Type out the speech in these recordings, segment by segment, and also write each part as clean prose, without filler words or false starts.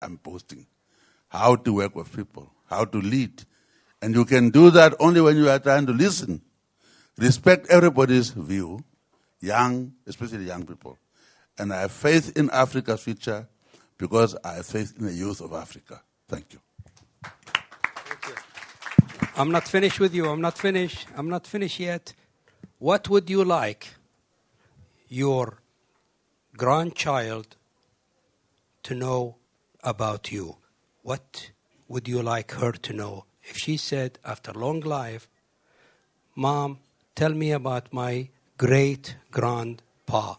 I'm posting. How to work with people, how to lead. And you can do that only when you are trying to listen. Respect everybody's view, young, especially young people. And I have faith in Africa's future because I have faith in the youth of Africa. Thank you. Thank you. I'm not finished with you. I'm not finished yet. What would you like your grandchild to know about you? What would you like her to know? If she said, after long life, Mom, tell me about my great-grandpa,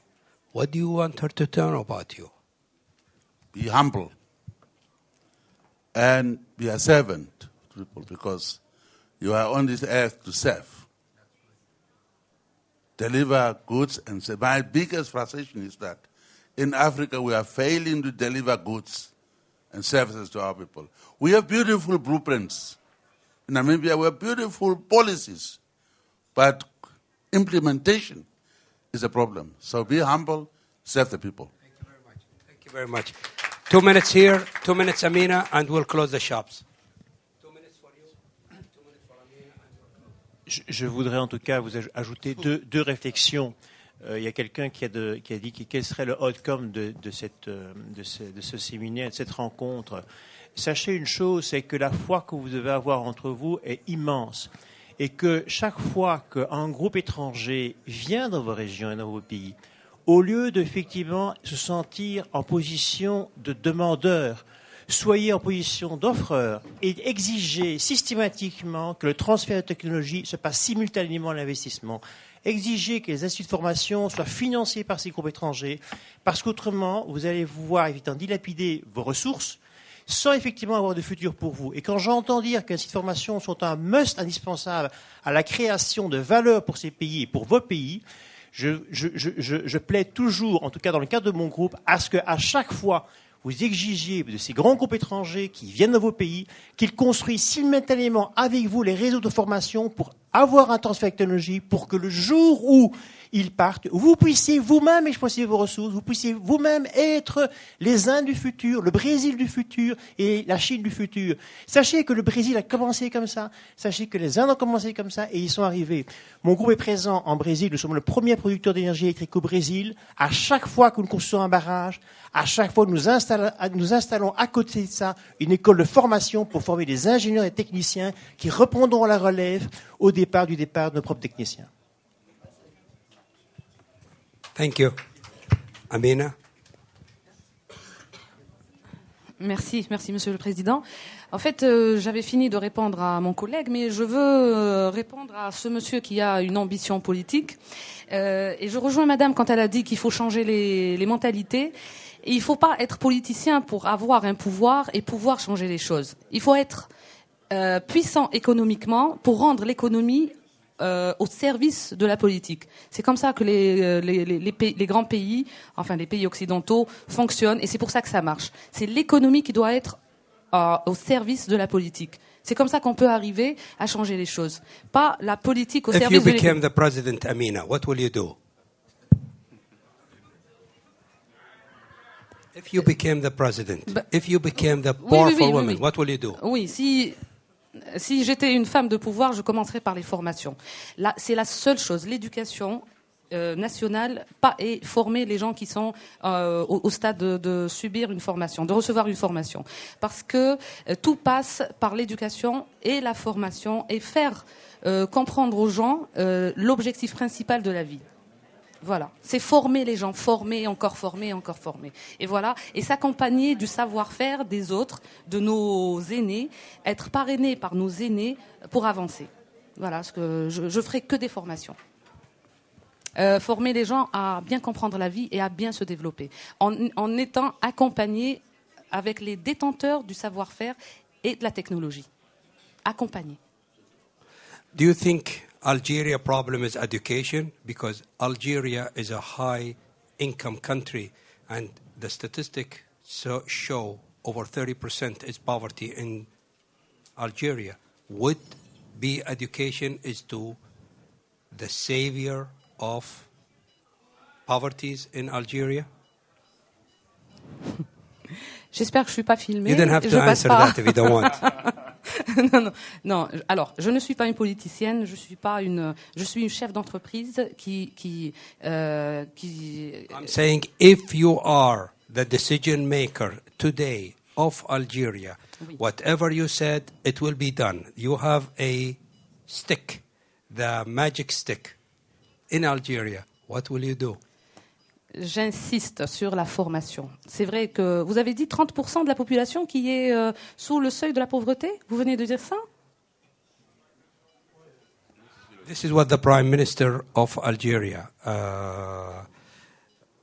what do you want her to know about you? Be humble and be a servant to people because you are on this earth to serve. Deliver goods and service. My biggest frustration is that in Africa we are failing to deliver goods and services to our people. We have beautiful blueprints. In Namibia we have beautiful policies, but implementation is a problem. So be humble, serve the people. Thank you very much. Thank you very much. 2 minutes here, 2 minutes Amina, and we'll close the shops. 2 minutes for you, 2 minutes for Amina, and we'll close. Je voudrais en tout cas vous ajouter deux réflexions. Il y a quelqu'un qui a dit quel serait le outcome de ce séminaire, de cette rencontre. Sachez une chose, c'est que la foi que vous devez avoir entre vous est immense. Et que chaque fois qu'un groupe étranger vient dans vos régions et dans vos pays, au lieu d'effectivement se sentir en position de demandeur, soyez en position d'offreur et exigez systématiquement que le transfert de technologie se passe simultanément à l'investissement. Exigez que les instituts de formation soient financés par ces groupes étrangers, parce qu'autrement, vous allez vous voir évidemment dilapider vos ressources, sans effectivement avoir de futur pour vous. Et quand j'entends dire que les sites de formation sont un must indispensable à la création de valeur pour ces pays et pour vos pays, je plaide toujours, en tout cas dans le cadre de mon groupe, à ce qu'à chaque fois vous exigiez de ces grands groupes étrangers qui viennent dans vos pays, qu'ils construisent simultanément avec vous les réseaux de formation pour avoir un transfert de technologie, pour que le jour où ils partent, vous puissiez vous-même exploiter vos ressources, vous puissiez vous-même être les Indes du futur, le Brésil du futur et la Chine du futur. Sachez que le Brésil a commencé comme ça, sachez que les Indes ont commencé comme ça et ils sont arrivés. Mon groupe est présent en Brésil, nous sommes le premier producteur d'énergie électrique au Brésil. À chaque fois que nous construisons un barrage, à chaque fois que nous installons à côté de ça une école de formation pour former des ingénieurs et techniciens qui reprendront la relève au départ de nos propres techniciens. Thank you. Amina. Merci, Monsieur le Président. En fait, j'avais fini de répondre à mon collègue, mais je veux répondre à ce monsieur qui a une ambition politique. Et je rejoins Madame quand elle a dit qu'il faut changer les mentalités. Et il ne faut pas être politicien pour avoir un pouvoir et pouvoir changer les choses. Il faut être puissant économiquement pour rendre l'économie au service de la politique. C'est comme ça que les grands pays, enfin les pays occidentaux, fonctionnent et c'est pour ça que ça marche. C'est l'économie qui doit être au service de la politique. C'est comme ça qu'on peut arriver à changer les choses. Pas la politique au service de l'économie. If you became the president, Amina, what will you do? If you became the president, if you became the powerful woman, what will you do? Oui, si j'étais une femme de pouvoir, je commencerais par les formations. Là, c'est la seule chose, l'éducation nationale, et former les gens qui sont au stade de subir une formation, de recevoir une formation. Parce que tout passe par l'éducation et la formation et faire comprendre aux gens l'objectif principal de la vie. Voilà, c'est former les gens, former, encore former, encore former. Et voilà, et s'accompagner du savoir-faire des autres, de nos aînés, être parrainé par nos aînés pour avancer. Voilà, parce que je ferai que des formations. Former les gens à bien comprendre la vie et à bien se développer, en étant accompagnés avec les détenteurs du savoir-faire et de la technologie. Accompagnés. Do you think Algeria problem is education? Because Algeria is a high-income country, and the statistics show over 30% is poverty in Algeria. Would be education is to the savior of poverty in Algeria? J'espère que je suis pas filmée. You don't have Je to passe answer pas. that if you don't want. Non. Alors, je ne suis pas une politicienne. Je suis une chef d'entreprise qui. I'm saying if you are the decision maker today of Algeria, Oui. whatever you said, it will be done. You have a stick, the magic stick, in Algeria. What will you do? J'insiste sur la formation. C'est vrai que vous avez dit 30% de la population qui est sous le seuil de la pauvreté. Vous venez de dire ça? This is what the Prime Minister of Algeria,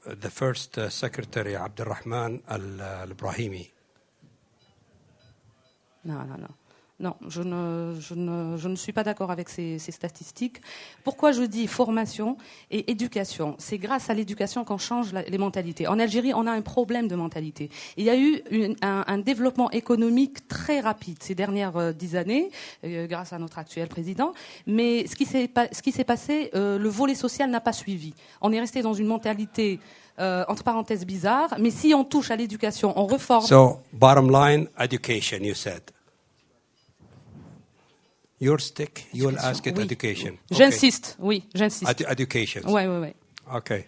the first Secretary, Abdurrahman al-Ibrahimi. Non, je ne suis pas d'accord avec ces statistiques. Pourquoi je dis formation et éducation? C'est grâce à l'éducation qu'on change les mentalités. En Algérie, on a un problème de mentalité. Il y a eu un développement économique très rapide ces dernières 10 années, grâce à notre actuel président. Mais ce qui s'est passé, le volet social n'a pas suivi. On est resté dans une mentalité entre parenthèses bizarre. Mais si on touche à l'éducation, on reforme. So, bottom line, education, you said. Your stick, you will ask it Oui. education. J'insiste, oui, j'insiste. Education. Oui. Okay.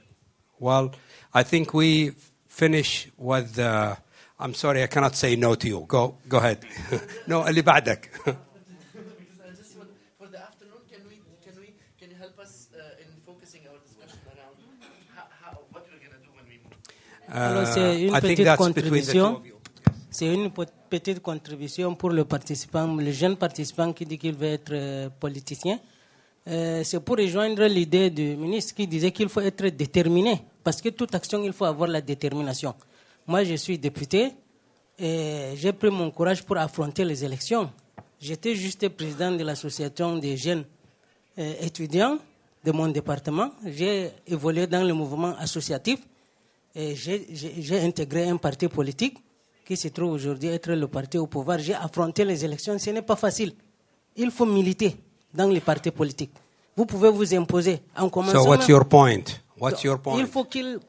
Well, I think we finish with the... I'm sorry, I cannot say no to you. Go ahead. No, اللي بعدك. For the afternoon, can you help us in focusing our discussion around what we're going to do when we move? Alors, c'est une I think petite that's between the two contribution. of you. C'est une petite contribution pour le participant, le jeune participant qui dit qu'il veut être politicien. C'est pour rejoindre l'idée du ministre qui disait qu'il faut être déterminé. Parce que toute action, il faut avoir la détermination. Moi, je suis député et j'ai pris mon courage pour affronter les élections. J'étais juste président de l'association des jeunes étudiants de mon département. J'ai évolué dans le mouvement associatif et j'ai intégré un parti politique qui se trouve aujourd'hui être le parti au pouvoir. J'ai affronté les élections, ce n'est pas facile. Il faut militer dans les partis politiques. Vous pouvez vous imposer en commençant. So what's your point? What's your point? Il faut qu'il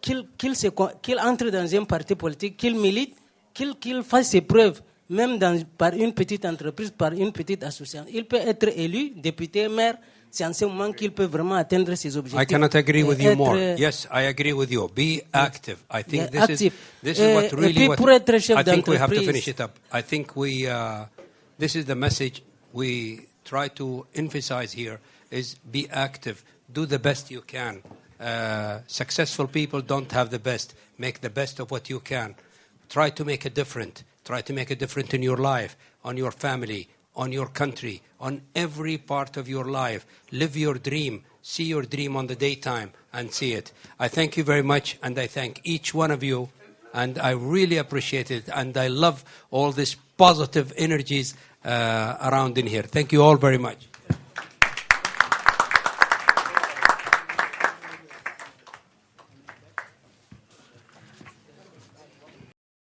entre dans un parti politique, qu'il milite, qu'il fasse ses preuves, même par une petite entreprise, par une petite association. Il peut être élu, député, maire. C'est en ce moment qu'il peut vraiment atteindre ses objectifs. I cannot agree with you more. Yes, I agree with you. Be active. I think this is what really. I think we have to finish it up. I think this is the message we try to emphasize here: is be active, do the best you can. Successful people don't have the best. Make the best of what you can. Try to make a difference. Try to make a difference in your life, on your family, on your country, on every part of your life. Live your dream. See your dream on the daytime and see it. I thank you very much, and I thank each one of you, and I really appreciate it, and I love all these positive energies around in here. Thank you all very much.